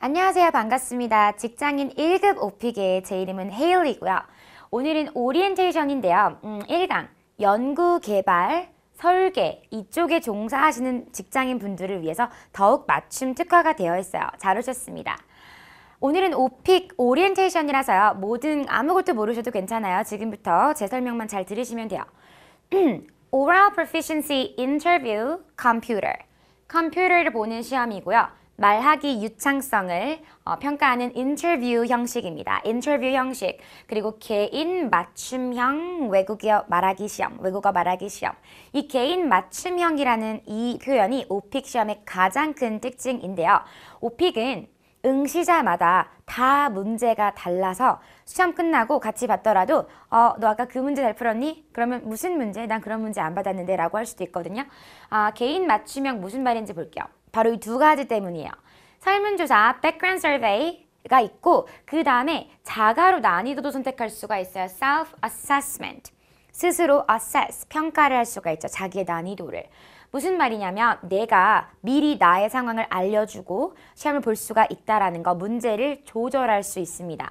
안녕하세요. 반갑습니다. 직장인 1급 오픽의 제 이름은 헤일리고요. 오늘은 오리엔테이션인데요. 1강 연구, 개발, 설계 이쪽에 종사하시는 직장인 분들을 위해서 더욱 맞춤 특화가 되어 있어요. 잘 오셨습니다. 오늘은 오픽 오리엔테이션이라서요. 아무것도 모르셔도 괜찮아요. 지금부터 제 설명만 잘 들으시면 돼요. Oral Proficiency Interview Computer. 컴퓨터를 보는 시험이고요. 말하기 유창성을 평가하는 인터뷰 형식입니다. 인터뷰 형식. 그리고 개인 맞춤형 외국어 말하기 시험. 이 개인 맞춤형이라는 이 표현이 오픽 시험의 가장 큰 특징인데요. 오픽은 응시자마다 다 문제가 달라서 시험 끝나고 같이 봤더라도 너 아까 그 문제 잘 풀었니? 그러면 무슨 문제? 난 그런 문제 안 받았는데 라고 할 수도 있거든요. 개인 맞춤형 무슨 말인지 볼게요. 바로 이 두 가지 때문이에요. 설문조사, background survey가 있고 그 다음에 자가로 난이도도 선택할 수가 있어요. self-assessment. 스스로 assess, 평가를 할 수가 있죠. 자기의 난이도를. 무슨 말이냐면 내가 미리 나의 상황을 알려주고 시험을 볼 수가 있다라는 거, 문제를 조절할 수 있습니다.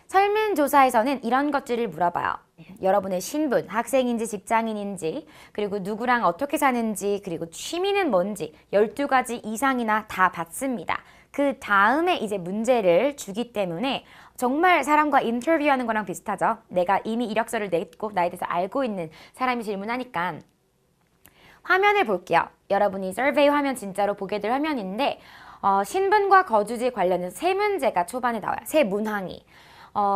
설문조사에서는 이런 것들을 물어봐요. 여러분의 신분, 학생인지 직장인인지, 그리고 누구랑 어떻게 사는지, 그리고 취미는 뭔지 12가지 이상이나 다 받습니다. 그 다음에 이제 문제를 주기 때문에 정말 사람과 인터뷰하는 거랑 비슷하죠. 내가 이미 이력서를 냈고 나에 대해서 알고 있는 사람이 질문하니까. 화면을 볼게요. 여러분이 서베이 화면 진짜로 보게 될 화면인데 신분과 거주지 관련해서 세 문제가 초반에 나와요. 세 문항이.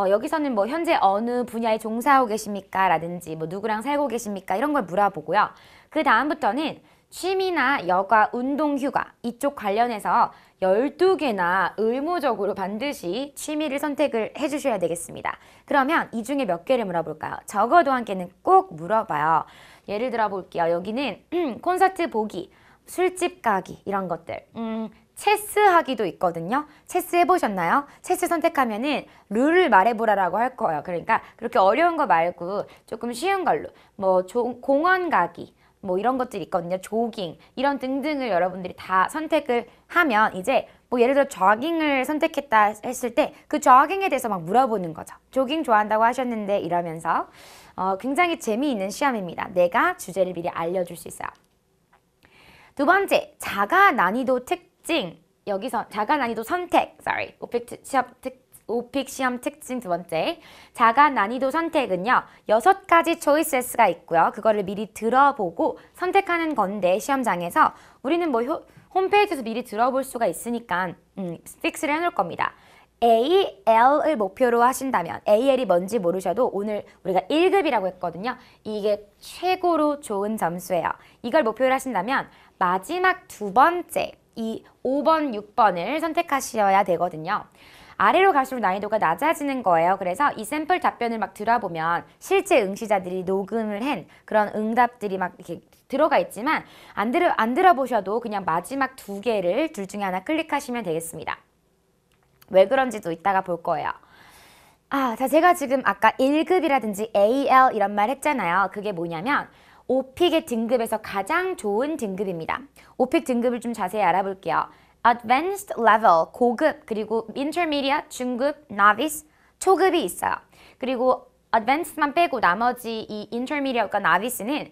여기서는 뭐 현재 어느 분야에 종사하고 계십니까? 라든지 뭐 누구랑 살고 계십니까? 이런 걸 물어보고요. 그 다음부터는 취미나 여가, 운동, 휴가 이쪽 관련해서 12개나 의무적으로 반드시 취미를 선택을 해주셔야 되겠습니다. 그러면 이 중에 몇 개를 물어볼까요? 적어도 한 개는 꼭 물어봐요. 예를 들어 볼게요. 여기는 콘서트 보기, 술집 가기 이런 것들. 체스 하기도 있거든요. 체스 해보셨나요? 체스 선택하면은 룰을 말해보라라고 할 거예요. 그러니까 그렇게 어려운 거 말고 조금 쉬운 걸로 뭐 공원 가기 뭐 이런 것들이 있거든요. 조깅 이런 등등을 여러분들이 다 선택을 하면 이제 뭐 예를 들어 조깅을 선택했다 했을 때 그 조깅에 대해서 막 물어보는 거죠. 조깅 좋아한다고 하셨는데 이러면서 굉장히 재미있는 시험입니다. 내가 주제를 미리 알려줄 수 있어요. 두 번째, 자가 난이도 특징. 여기서 자가 난이도 선택. 오픽 시험 특징 두 번째. 자가 난이도 선택은요. 6가지 choices가 있고요. 그거를 미리 들어보고 선택하는 건데 시험장에서 우리는 뭐 홈페이지에서 미리 들어볼 수가 있으니까 픽스를 해놓을 겁니다. AL을 목표로 하신다면 AL이 뭔지 모르셔도 오늘 우리가 1급이라고 했거든요. 이게 최고로 좋은 점수예요. 이걸 목표로 하신다면 마지막 두 번째 이 5번, 6번을 선택하셔야 되거든요. 아래로 갈수록 난이도가 낮아지는 거예요. 그래서 이 샘플 답변을 막 들어보면 실제 응시자들이 녹음을 한 그런 응답들이 막 이렇게 들어가 있지만 안 들어보셔도 그냥 마지막 두 개를 둘 중에 하나 클릭하시면 되겠습니다. 왜 그런지도 이따가 볼 거예요. 자, 제가 지금 아까 1급이라든지 AL 이런 말 했잖아요. 그게 뭐냐면 오픽의 등급에서 가장 좋은 등급입니다. 오픽 등급을 좀 자세히 알아볼게요. Advanced level, 고급, 그리고 Intermediate, 중급, Novice, 초급이 있어요. 그리고 Advanced만 빼고 나머지 이 Intermediate과 Novice는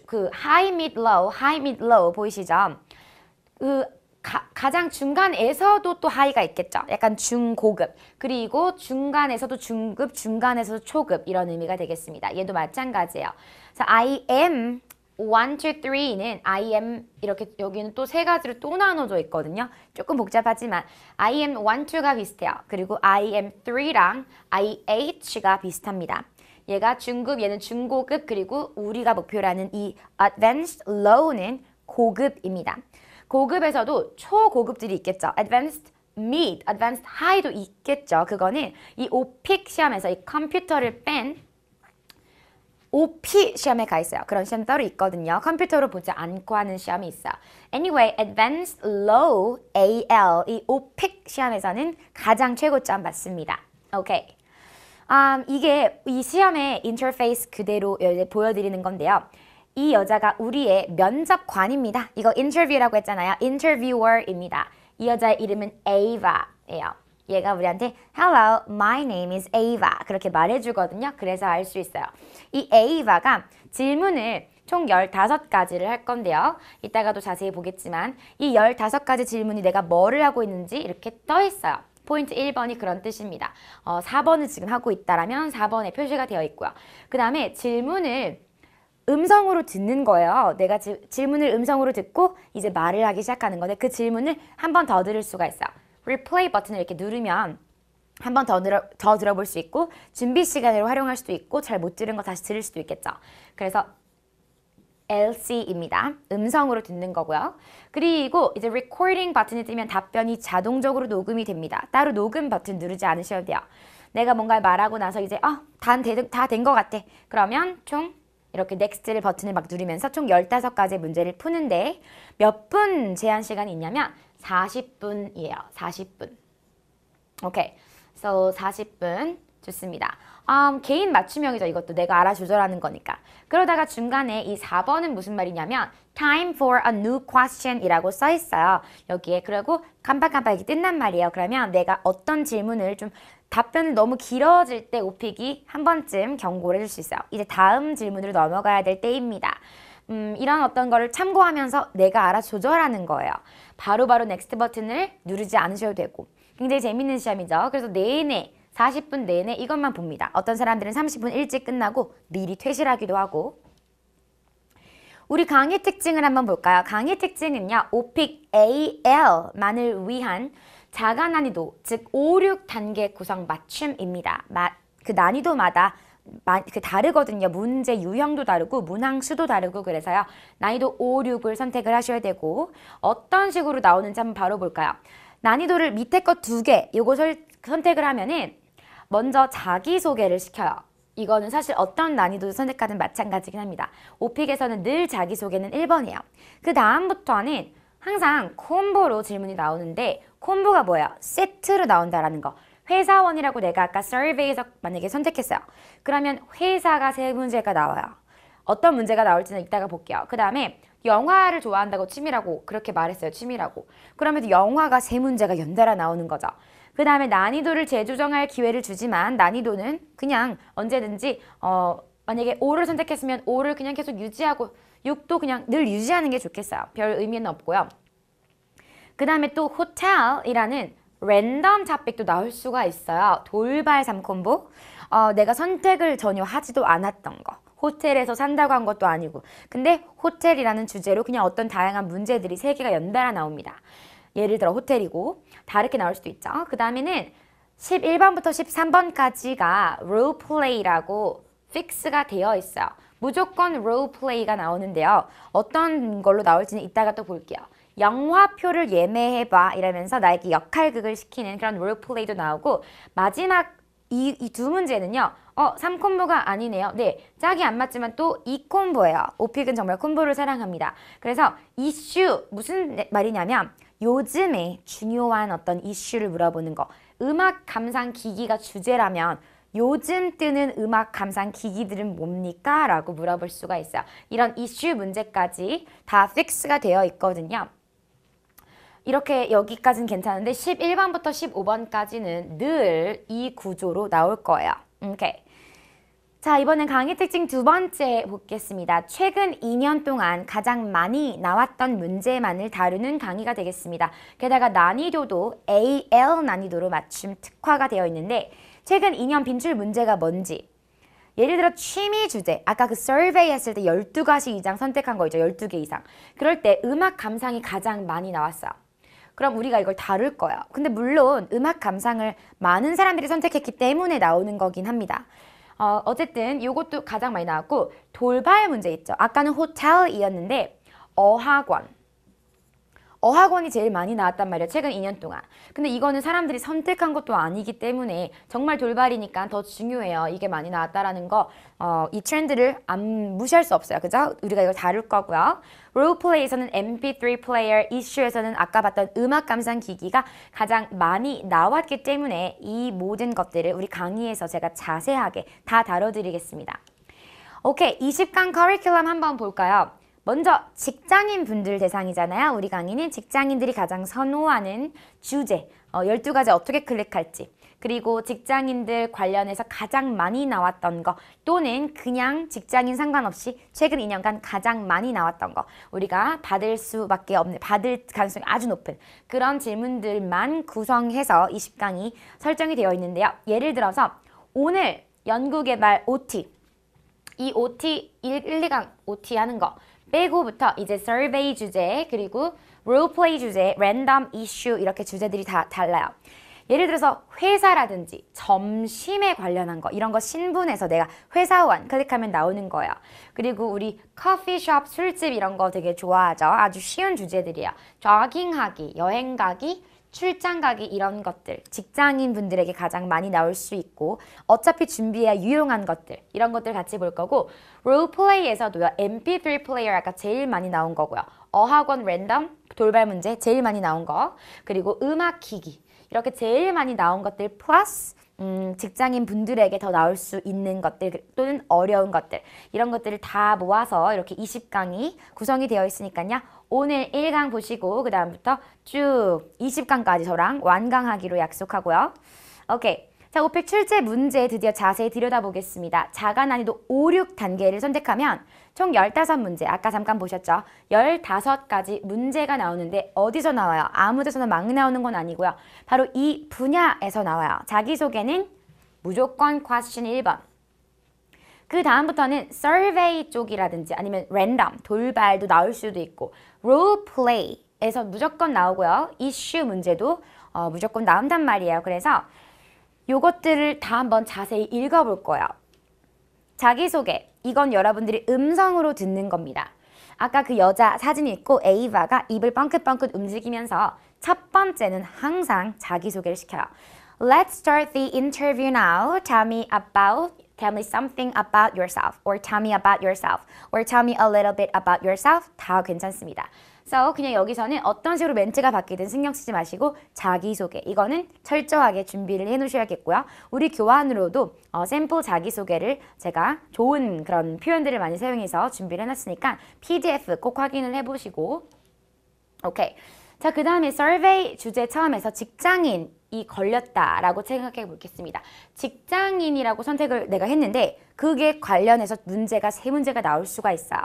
그 High, Mid, Low 보이시죠? 가장 중간에서도 또 하이가 있겠죠. 약간 중고급. 그리고 중간에서도 중급, 중간에서도 초급 이런 의미가 되겠습니다. 얘도 마찬가지예요. 자, IM 1, 2, 3는 IM 이렇게 여기는 또 세 가지로 또 나눠져 있거든요. 조금 복잡하지만 IM 1, 2가 비슷해요. 그리고 IM 3랑 IH가 비슷합니다. 얘가 중급, 얘는 중고급, 그리고 우리가 목표라는 이 Advanced Low는 고급입니다. 고급에서도 초고급들이 있겠죠. Advanced Mid, Advanced High도 있겠죠. 그거는 이 오픽 시험에서 이 컴퓨터를 뺀 OP 시험에 가 있어요. 그런 시험 따로 있거든요. 컴퓨터로 보지 않고 하는 시험이 있어요. Anyway, Advanced Low AL 이 오픽 시험에서는 가장 최고점 받습니다. 오케이. 이게 이 시험의 인터페이스 그대로 보여드리는 건데요. 이 여자가 우리의 면접관입니다. 이거 인터뷰라고 했잖아요. 인터뷰어입니다. 이 여자의 이름은 Ava예요. 얘가 우리한테 Hello, my name is Ava 그렇게 말해주거든요. 그래서 알 수 있어요. 이 Ava가 질문을 총 15가지를 할 건데요. 이따가도 자세히 보겠지만 이 15가지 질문이 내가 뭐를 하고 있는지 이렇게 떠 있어요. 포인트 1번이 그런 뜻입니다. 4번을 지금 하고 있다라면 4번에 표시가 되어 있고요. 그 다음에 질문을 음성으로 듣는 거예요. 내가 질문을 음성으로 듣고 이제 말을 하기 시작하는 건데 그 질문을 한 번 더 들을 수가 있어요. 리플레이 버튼을 이렇게 누르면 한 번 더 들어볼 수 있고 준비 시간으로 활용할 수도 있고 잘 못 들은 거 다시 들을 수도 있겠죠. 그래서 LC입니다. 음성으로 듣는 거고요. 그리고 이제 recording 버튼을 뜨면 답변이 자동적으로 녹음이 됩니다. 따로 녹음 버튼 누르지 않으셔도 돼요. 내가 뭔가를 말하고 나서 이제 다 된 것 같아. 그러면 총 이렇게 넥스트를 버튼을 막 누르면서 총 15가지의 문제를 푸는데 몇 분 제한 시간이 있냐면 40분이에요. 40분. 오케이. So 40분. 좋습니다. 개인 맞춤형이죠. 이것도 내가 알아 조절하는 거니까. 그러다가 중간에 이 4번은 무슨 말이냐면 Time for a new question 이라고 써 있어요. 여기에. 그리고 깜빡깜빡 이렇게 뜬단 말이에요. 그러면 내가 어떤 질문을 좀 답변이 너무 길어질 때 오픽이 한 번쯤 경고를 해줄 수 있어요. 이제 다음 질문으로 넘어가야 될 때입니다. 이런 어떤 거를 참고하면서 내가 알아 조절하는 거예요. 바로바로 넥스트 버튼을 누르지 않으셔도 되고. 굉장히 재밌는 시험이죠. 그래서 내내 40분 내내 이것만 봅니다. 어떤 사람들은 30분 일찍 끝나고 미리 퇴실하기도 하고. 우리 강의 특징을 한번 볼까요? 강의 특징은요. 오픽 AL만을 위한 자가 난이도, 즉 5, 6단계 구성 맞춤입니다. 그 난이도마다 다르거든요. 문제 유형도 다르고 문항 수도 다르고 그래서요. 난이도 5, 6을 선택을 하셔야 되고 어떤 식으로 나오는지 한번 바로 볼까요? 난이도를 밑에 거 2개 요것을 선택을 하면은 먼저 자기소개를 시켜요. 이거는 사실 어떤 난이도 선택하든 마찬가지긴 합니다. 오픽에서는 늘 자기소개는 1번이에요. 그 다음부터는 항상 콤보로 질문이 나오는데 콤보가 뭐예요? 세트로 나온다라는 거. 회사원이라고 내가 아까 서베이에서 만약에 선택했어요. 그러면 회사가 3문제가 나와요. 어떤 문제가 나올지는 이따가 볼게요. 그 다음에 영화를 좋아한다고 취미라고 그렇게 말했어요. 취미라고. 그러면 영화가 3문제가 연달아 나오는 거죠. 그 다음에 난이도를 재조정할 기회를 주지만 난이도는 그냥 언제든지 만약에 5를 선택했으면 5를 그냥 계속 유지하고 6도 그냥 늘 유지하는 게 좋겠어요. 별 의미는 없고요. 그 다음에 또 호텔이라는 랜덤 탑픽도 나올 수가 있어요. 돌발 3콤보. 내가 선택을 전혀 하지도 않았던 거. 호텔에서 산다고 한 것도 아니고. 근데 호텔이라는 주제로 그냥 어떤 다양한 문제들이 3개가 연달아 나옵니다. 예를 들어 호텔이고 다르게 나올 수도 있죠. 그 다음에는 11번부터 13번까지가 롤플레이라고 픽스가 되어 있어요. 무조건 롤플레이가 나오는데요. 어떤 걸로 나올지는 이따가 또 볼게요. 영화표를 예매해봐 이러면서 나에게 역할극을 시키는 그런 롤플레이도 나오고 마지막 이 두 문제는요. 3콤보가 아니네요. 네, 짝이 안 맞지만 또 2콤보예요. 오픽은 정말 콤보를 사랑합니다. 그래서 이슈 무슨 말이냐면 요즘에 중요한 어떤 이슈를 물어보는 거. 음악 감상 기기가 주제라면 요즘 뜨는 음악 감상 기기들은 뭡니까? 라고 물어볼 수가 있어요. 이런 이슈 문제까지 다 픽스가 되어 있거든요. 이렇게 여기까지는 괜찮은데 11번부터 15번까지는 늘 이 구조로 나올 거예요. 오케이. 자, 이번엔 강의 특징 2번째 보겠습니다. 최근 2년 동안 가장 많이 나왔던 문제만을 다루는 강의가 되겠습니다. 게다가 난이도도 AL 난이도로 맞춤 특화가 되어 있는데 최근 2년 빈출 문제가 뭔지 예를 들어 취미 주제, 아까 그 서베이 했을 때 12가지 이상 선택한 거 있죠. 12개 이상. 그럴 때 음악 감상이 가장 많이 나왔어요. 그럼 우리가 이걸 다룰 거예요. 근데 물론 음악 감상을 많은 사람들이 선택했기 때문에 나오는 거긴 합니다. 어쨌든 이것도 가장 많이 나왔고 돌발 문제 있죠. 아까는 호텔이었는데 어학원이 제일 많이 나왔단 말이에요. 최근 2년 동안. 근데 이거는 사람들이 선택한 것도 아니기 때문에 정말 돌발이니까 더 중요해요. 이게 많이 나왔다라는 거. 이 트렌드를 안 무시할 수 없어요. 그죠? 우리가 이걸 다룰 거고요. 롤플레이에서는 MP3 플레이어, 이슈에서는 아까 봤던 음악 감상 기기가 가장 많이 나왔기 때문에 이 모든 것들을 우리 강의에서 제가 자세하게 다 다뤄드리겠습니다. 오케이, 20강 커리큘럼 한번 볼까요? 먼저 직장인 분들 대상이잖아요. 우리 강의는 직장인들이 가장 선호하는 주제, 12가지 어떻게 클릭할지, 그리고 직장인들 관련해서 가장 많이 나왔던 거, 또는 그냥 직장인 상관없이 최근 2년간 가장 많이 나왔던 거, 우리가 받을 가능성이 아주 높은 그런 질문들만 구성해서 20강이 설정이 되어 있는데요. 예를 들어서 오늘 연구개발 OT, 이 OT 1, 2강 OT 하는 거 빼고부터 이제 survey 주제, 그리고 롤플레이 주제, 랜덤 이슈, 이렇게 주제들이 다 달라요. 예를 들어서 회사라든지 점심에 관련한 거, 이런 거 신분에서 내가 회사원 클릭하면 나오는 거예요. 그리고 우리 커피숍, 술집 이런 거 되게 좋아하죠. 아주 쉬운 주제들이에요. 조깅하기, 여행 가기, 출장 가기, 이런 것들 직장인 분들에게 가장 많이 나올 수 있고, 어차피 준비해야 유용한 것들, 이런 것들 같이 볼 거고, 롤플레이에서도요, MP3 플레이어 아까 제일 많이 나온 거고요, 어학원 랜덤 돌발 문제 제일 많이 나온 거, 그리고 음악 기기, 이렇게 제일 많이 나온 것들 플러스 직장인 분들에게 더 나올 수 있는 것들 또는 어려운 것들, 이런 것들을 다 모아서 이렇게 20강이 구성이 되어 있으니까요. 오늘 1강 보시고 그 다음부터 쭉 20강까지 저랑 완강하기로 약속하고요. 오케이. 자, 오픽 출제 문제 드디어 자세히 들여다보겠습니다. 자가 난이도 5, 6단계를 선택하면 총 15문제, 아까 잠깐 보셨죠? 15가지 문제가 나오는데 어디서 나와요? 아무 데서나 막 나오는 건 아니고요. 바로 이 분야에서 나와요. 자기소개는 무조건 question 1번. 그 다음부터는 survey 쪽이라든지 아니면 랜덤, 돌발도 나올 수도 있고, 롤플레이에서 무조건 나오고요. 이슈 문제도 무조건 나온단 말이에요. 그래서 요것들을 다 한번 자세히 읽어볼 거예요. 자기소개, 이건 여러분들이 음성으로 듣는 겁니다. 아까 그 여자 사진 있고 에이바가 입을 뻥긋뻥긋 움직이면서 첫 번째는 항상 자기소개를 시켜요. Let's start the interview now. Tell me something about yourself, or tell me about yourself, or tell me a little bit about yourself. 다 괜찮습니다. So 그냥 여기서는 어떤 식으로 멘트가 바뀌든 신경 쓰지 마시고 자기소개, 이거는 철저하게 준비를 해 놓으셔야겠고요. 우리 교환으로도 샘플 자기소개를 제가 좋은 그런 표현들을 많이 사용해서 준비를 해놨으니까 PDF 꼭 확인을 해보시고. 오케이. 자, 그 다음에 survey 주제 처음에서 직장인이 걸렸다라고 생각해 보겠습니다. 직장인이라고 선택을 내가 했는데 그게 관련해서 문제가 3문제가 나올 수가 있어요.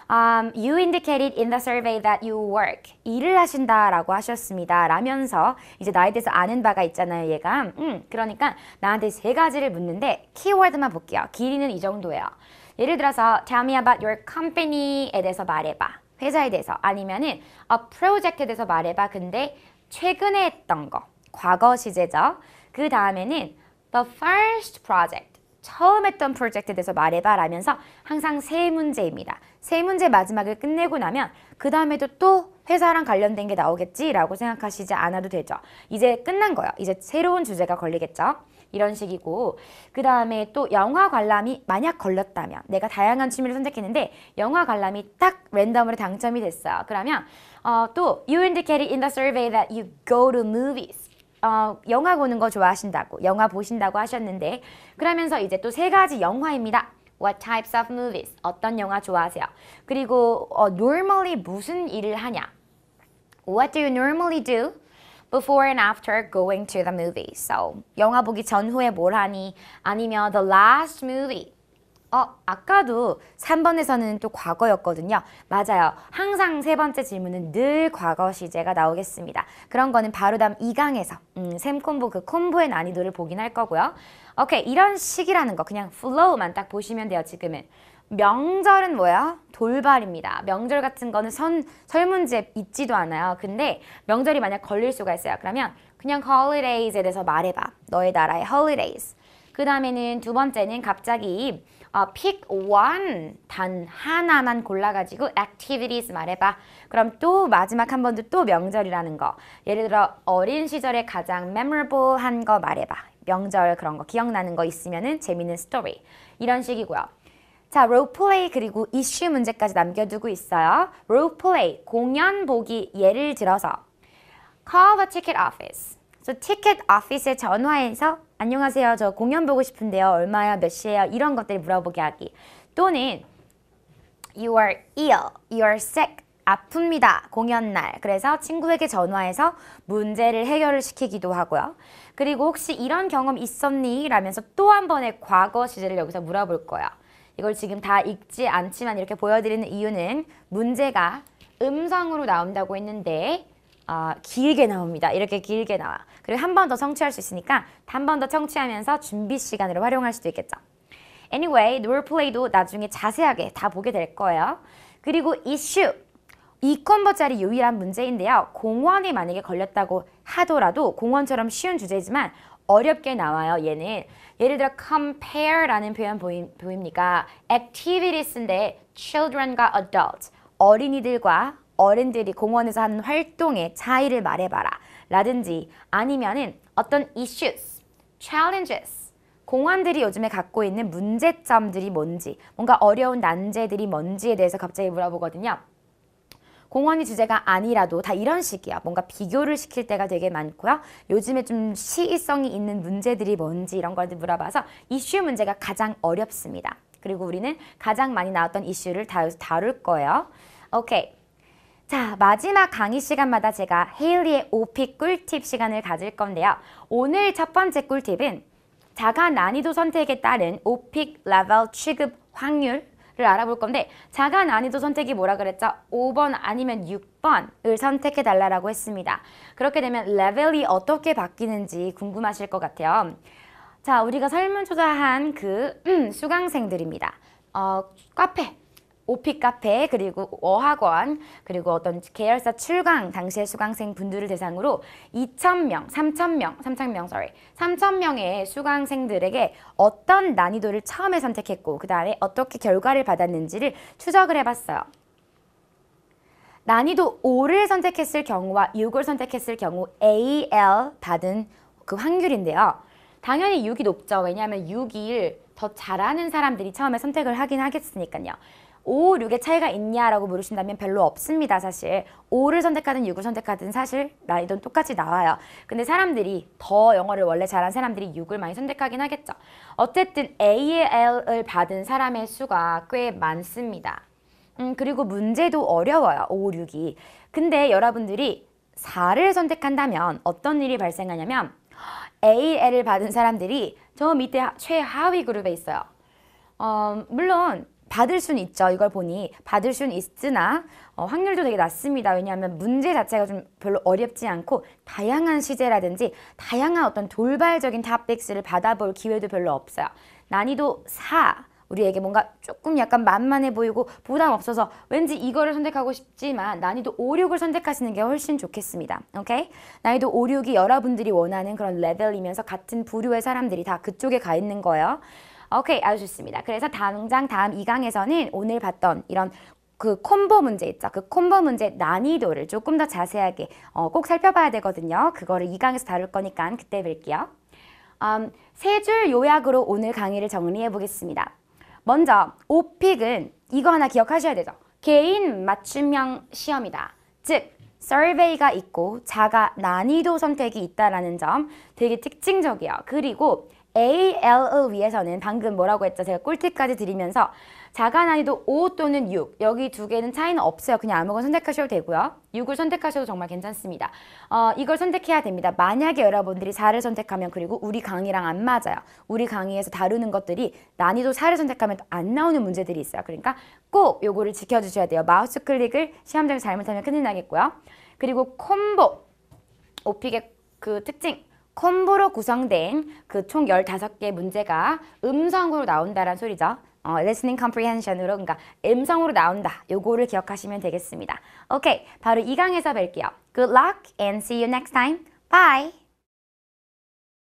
You indicated in the survey that you work. 일을 하신다라고 하셨습니다. 라면서 이제 나에 대해서 아는 바가 있잖아요, 얘가. 그러니까 나한테 3가지를 묻는데 키워드만 볼게요. 길이는 이 정도예요. 예를 들어서 tell me about your company에 대해서 말해봐. 회사에 대해서. 아니면은 a project에 대해서 말해봐. 근데 최근에 했던 거. 과거 시제죠. 그 다음에는 the first project. 처음 했던 프로젝트에 대해서 말해봐 라면서 항상 3문제입니다. 3문제 마지막을 끝내고 나면 그 다음에도 또 회사랑 관련된 게 나오겠지 라고 생각하시지 않아도 되죠. 이제 끝난 거예요. 이제 새로운 주제가 걸리겠죠. 이런 식이고, 그 다음에 또 영화 관람이 만약 걸렸다면, 내가 다양한 취미를 선택했는데 영화 관람이 딱 랜덤으로 당첨이 됐어요. 그러면 또 You indicated in the survey that you go to movies. 영화 보는 거 좋아하신다고, 영화 보신다고 하셨는데, 그러면서 이제 또 3가지 영화입니다. What types of movies? 어떤 영화 좋아하세요? 그리고 normally 무슨 일을 하냐? What do you normally do before and after going to the movie? So, 영화 보기 전후에 뭘 하니? 아니면 the last movie. 아까도 3번에서는 또 과거였거든요. 맞아요. 항상 3번째 질문은 늘 과거 시제가 나오겠습니다. 그런 거는 바로 다음 2강에서 샘콤보 그 콤보의 난이도를 보긴 할 거고요. 오케이, 이런 식이라는 거 그냥 flow만 딱 보시면 돼요. 지금은. 명절은 뭐예요? 돌발입니다. 명절 같은 거는 설문지에 있지도 않아요. 근데 명절이 만약 걸릴 수가 있어요. 그러면 그냥 holidays에 대해서 말해봐. 너의 나라의 holidays. 그 다음에는 2번째는 갑자기 pick one, 단 하나만 골라가지고 activities 말해봐. 그럼 또 마지막 한 번도 또 명절이라는 거. 예를 들어 어린 시절에 가장 memorable한 거 말해봐. 명절 그런 거 기억나는 거 있으면은 재밌는 스토리. 이런 식이고요. 자, 롤플레이 그리고 이슈 문제까지 남겨두고 있어요. 롤플레이, 공연 보기. 예를 들어서 call the ticket office. 그래서 티켓 오피스에 전화해서 안녕하세요, 저 공연 보고 싶은데요, 얼마야, 몇 시에요, 이런 것들 물어보게 하기. 또는 You are ill. You are sick. 아픕니다. 공연날. 그래서 친구에게 전화해서 문제를 해결을 시키기도 하고요. 그리고 혹시 이런 경험 있었니? 라면서 또 한 번의 과거 시제를 여기서 물어볼 거예요. 이걸 지금 다 읽지 않지만 이렇게 보여드리는 이유는 문제가 음성으로 나온다고 했는데 길게 나옵니다. 이렇게 길게 나와. 그리고 한 번 더 성취할 수 있으니까 한 번 더 청취하면서 준비 시간으로 활용할 수도 있겠죠. Anyway, 롤플레이도 나중에 자세하게 다 보게 될 거예요. 그리고 issue. 2콤보짜리 유일한 문제인데요. 공원에 만약에 걸렸다고 하더라도 공원처럼 쉬운 주제지만 어렵게 나와요. 얘는 예를 들어 compare라는 표현 보입니까? activities인데 children과 adults, 어린이들과 어른들이 공원에서 하는 활동의 차이를 말해봐라 라든지 아니면은 어떤 issues, challenges, 공원들이 요즘에 갖고 있는 문제점들이 뭔지 뭔가 어려운 난제들이 뭔지에 대해서 갑자기 물어보거든요. 공원이 주제가 아니라도 다 이런 식이야. 뭔가 비교를 시킬 때가 되게 많고요. 요즘에 좀 시의성이 있는 문제들이 뭔지 이런 걸 물어봐서 이슈 문제가 가장 어렵습니다. 그리고 우리는 가장 많이 나왔던 이슈를 다룰 거예요. 오케이. 자, 마지막 강의 시간마다 제가 헤일리의 오픽 꿀팁 시간을 가질 건데요. 오늘 첫 번째 꿀팁은 자가 난이도 선택에 따른 오픽 레벨 취급 확률 를 알아볼 건데 자가 난이도 선택이 뭐라 그랬죠? 5번 아니면 6번을 선택해 달라고 했습니다. 그렇게 되면 레벨이 어떻게 바뀌는지 궁금하실 것 같아요. 자, 우리가 설문조사한 그 수강생들입니다. 카페, 오픽 카페, 그리고 어학원, 그리고 어떤 계열사 출강 당시의 수강생 분들을 대상으로 3,000명의 수강생들에게 어떤 난이도를 처음에 선택했고 그 다음에 어떻게 결과를 받았는지를 추적을 해봤어요. 난이도 5를 선택했을 경우와 6을 선택했을 경우 AL 받은 그 확률인데요. 당연히 6이 높죠. 왜냐하면 6을 더 잘하는 사람들이 처음에 선택을 하긴 하겠으니까요. 5, 6의 차이가 있냐라고 물으신다면 별로 없습니다, 사실. 5를 선택하든 6을 선택하든 사실 난이도는 똑같이 나와요. 근데 사람들이 더 영어를 원래 잘하는 사람들이 6을 많이 선택하긴 하겠죠. 어쨌든 AL을 받은 사람의 수가 꽤 많습니다. 그리고 문제도 어려워요, 5, 6이. 근데 여러분들이 4를 선택한다면 어떤 일이 발생하냐면 AL을 받은 사람들이 저 밑에 최하위 그룹에 있어요. 물론 받을 수는 있죠. 이걸 보니 받을 수는 있으나 확률도 되게 낮습니다. 왜냐하면 문제 자체가 좀 별로 어렵지 않고 다양한 시제라든지 다양한 어떤 돌발적인 탑픽스를 받아볼 기회도 별로 없어요. 난이도 4, 우리에게 뭔가 조금 약간 만만해 보이고 부담 없어서 왠지 이거를 선택하고 싶지만 난이도 5, 6을 선택하시는 게 훨씬 좋겠습니다. 오케이? 난이도 5, 6이 여러분들이 원하는 그런 레벨이면서 같은 부류의 사람들이 다 그쪽에 가 있는 거예요. 오케이, 아주 좋습니다. 그래서 당장 다음 2강에서는 오늘 봤던 이런 그 콤보 문제 있죠. 그 콤보 문제 난이도를 조금 더 자세하게 꼭 살펴봐야 되거든요. 그거를 2강에서 다룰 거니까 그때 뵐게요. 세 줄 요약으로 오늘 강의를 정리해 보겠습니다. 먼저 오픽은 이거 하나 기억하셔야 되죠. 개인 맞춤형 시험이다. 즉 서베이가 있고 자가 난이도 선택이 있다라는 점 되게 특징적이에요. 그리고 AL을 위해서는 방금 뭐라고 했죠? 제가 꿀팁까지 드리면서 자가 난이도 5 또는 6 여기 두 개는 차이는 없어요. 그냥 아무거나 선택하셔도 되고요. 6을 선택하셔도 정말 괜찮습니다. 이걸 선택해야 됩니다. 만약에 여러분들이 4를 선택하면 그리고 우리 강의랑 안 맞아요. 우리 강의에서 다루는 것들이 난이도 4를 선택하면 안 나오는 문제들이 있어요. 그러니까 꼭 요거를 지켜주셔야 돼요. 마우스 클릭을 시험장에서 잘못하면 큰일 나겠고요. 그리고 콤보, 오픽의 그 특징 콤보로 구성된 그 총 15개 문제가 음성으로 나온다란 소리죠. listening comprehension으로 그러니까 음성으로 나온다. 요거를 기억하시면 되겠습니다. 오케이, 바로 2강에서 뵐게요. Good luck and see you next time. Bye!